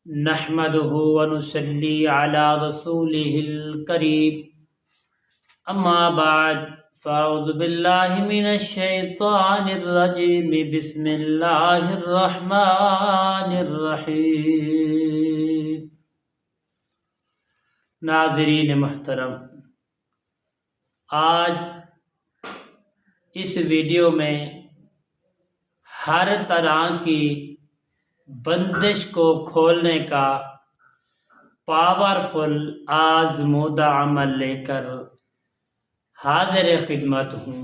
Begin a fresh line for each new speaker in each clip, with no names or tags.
नहमदुहु व नुसल्ली अला रसूलिहिल करीम अम्मा बाद फ़अऊज़ु बिल्लाहि मिनश शैतानिर रजीम बिस्मिल्लाहिर रहमानिर रहीम। नाज़रीन मुहतरम, आज इस वीडियो में हर तरह की बंदिश को खोलने का पावरफुल आज़मूदा अमल लेकर हाजिर खिदमत हूँ।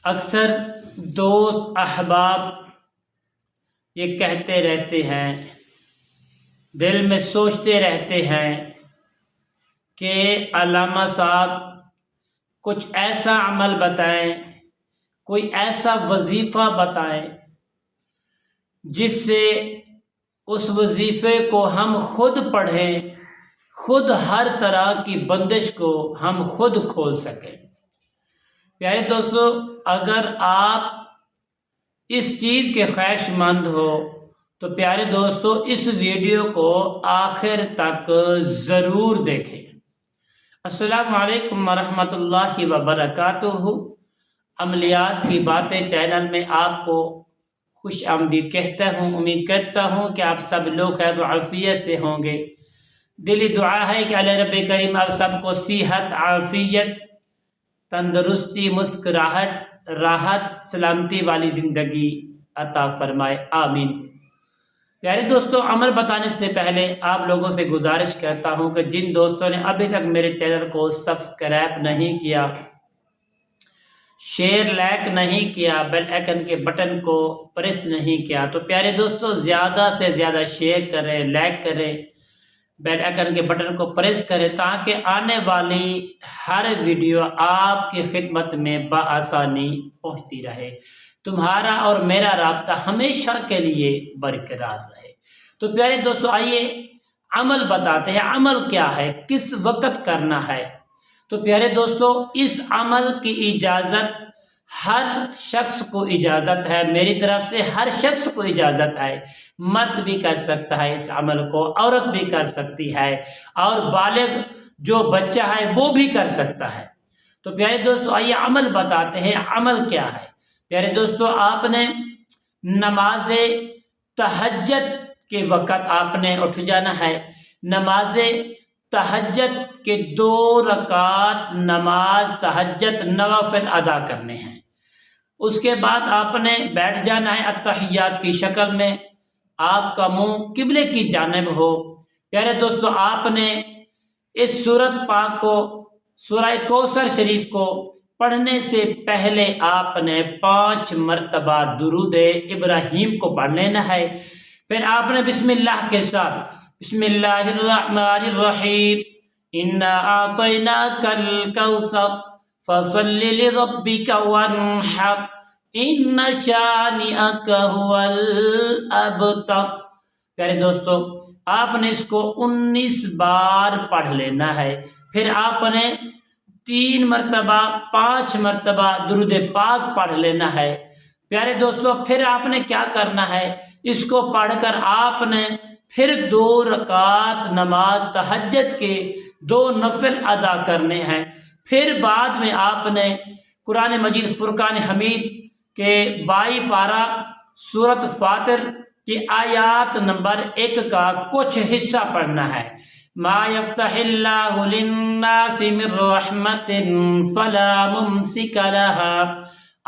अक्सर दोस्त अहबाब ये कहते रहते हैं, दिल में सोचते रहते हैं कि अल्लामा साहब कुछ ऐसा अमल बताएं, कोई ऐसा वजीफ़ा बताएं जिससे उस वजीफ़े को हम खुद पढ़ें, खुद हर तरह की बंदिश को हम खुद खोल सकें। प्यारे दोस्तों, अगर आप इस चीज़ के ख्वाहिशमंद हो तो प्यारे दोस्तों इस वीडियो को आखिर तक ज़रूर देखें। अस्सलामु अलैकुम वरहमतुल्लाहि वबरकातुहू। अमलियात की बातें चैनल में आपको खुश आमदीद कहता हूँ। उम्मीद करता हूँ कि आप सब लोग खैर आफियत से होंगे। दिली दुआ है कि अल्लाह रब्बे करीम आप सबको सेहत, आफियत, तंदुरुस्ती, मुस्कुराहट, राहत, सलामती वाली ज़िंदगी अता फरमाए, आमीन। प्यारे दोस्तों, अमल बताने से पहले आप लोगों से गुजारिश करता हूँ कि जिन दोस्तों ने अभी तक मेरे चैनल को सब्सक्राइब नहीं किया, शेयर लाइक नहीं किया, बेल आइकन के बटन को प्रेस नहीं किया, तो प्यारे दोस्तों ज़्यादा से ज़्यादा शेयर करें, लाइक करें, बेल आइकन के बटन को प्रेस करें ताकि आने वाली हर वीडियो आपकी खिदमत में बआसानी पहुंचती रहे, तुम्हारा और मेरा राब्ता हमेशा के लिए बरकरार रहे। तो प्यारे दोस्तों, आइए अमल बताते हैं। अमल क्या है, किस वक्त करना है? तो प्यारे दोस्तों, इस अमल की इजाज़त हर शख्स को इजाज़त है, मेरी तरफ से हर शख्स को इजाज़त है। मर्द भी कर सकता है इस अमल को, औरत भी कर सकती है, और बालिग जो बच्चा है वो भी कर सकता है। तो प्यारे दोस्तों, आइए अमल बताते हैं। अमल क्या है? प्यारे दोस्तों, आपने नमाज तहज्जुद के वक़्त आपने उठ जाना है। नमाज तहज्जुद के 2 रकात नमाज तहज्जुद नवाफिल अदा करने हैं। उसके बाद आपने बैठ जाना है अत्तहियात की शक्ल में, आपका मुंह किबले की जानिब हो। प्यारे दोस्तों, आपने इस सूरत पाक को, सूरह कौसर शरीफ को पढ़ने से पहले आपने 5 मरतबा दुरूद इब्राहीम को पढ़ लेना है। फिर आपने बिस्मिल्लाह के साथ बिस्मिल्लाहिर्रहमानिर्रहीम इन्ना आतैनाकल कौसर फसल्लि लिरब्बिका वन्हर इन्ना शानिअका हुवल अबतर। प्यारे दोस्तों, आपने इसको 19 बार पढ़ लेना है। फिर आपने 3 मरतबा 5 मरतबा दुरूद पाक पढ़ लेना है। प्यारे दोस्तों, फिर आपने क्या करना है, इसको पढ़कर आपने फिर 2 रकात नमाज तहज्जुद के 2 नफल अदा करने हैं। फिर बाद में आपने कुरान मजीद फुरकान हमीद के 22 पारा सूरत फातिर की आयत नंबर 1 का कुछ हिस्सा पढ़ना है। मा यफ्तहिल्लाहु लिन्नासि मिर रहमतिन फला मुमसिका लहा।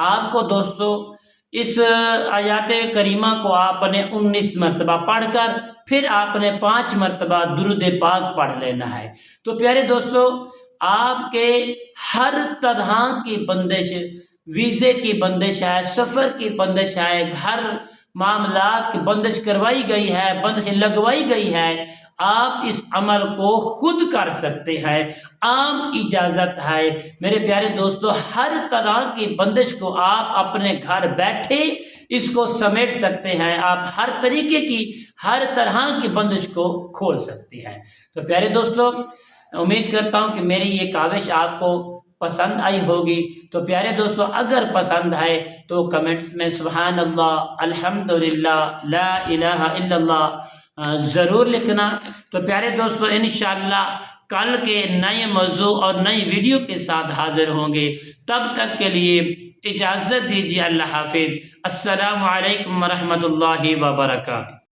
आपको दोस्तों इस आयत करीमा को आपने 19 मरतबा पढ़कर फिर आपने 5 मरतबा दुरूद पाक पढ़ लेना है। तो प्यारे दोस्तों, आपके हर तरह की बंदिश, वीज़े की बंदिश है, सफ़र की बंदिश है, घर मामलात की बंदिश करवाई गई है, बंदिश लगवाई गई है। आप इस अमल को खुद कर सकते हैं, आम इजाज़त है। मेरे प्यारे दोस्तों, हर तरह की बंदिश को आप अपने घर बैठे इसको समेट सकते हैं। आप हर तरीके की, हर तरह की बंदिश को खोल सकते हैं। तो प्यारे दोस्तों, उम्मीद करता हूँ कि मेरी ये काविश आपको پسند آئی ہوگی۔ تو پیارے دوستو اگر پسند آئے تو کمنٹس میں سبحان اللہ، الحمدللہ، لا الہ الا اللہ ضرور لکھنا۔ تو پیارے دوستو انشاءاللہ کل کے نئے موضوع اور نئی ویڈیو کے ساتھ حاضر ہوں گے، تب تک کے لیے اجازت دیجیے، اللہ حافظ، السلام علیکم ورحمۃ اللہ وبرکاتہ۔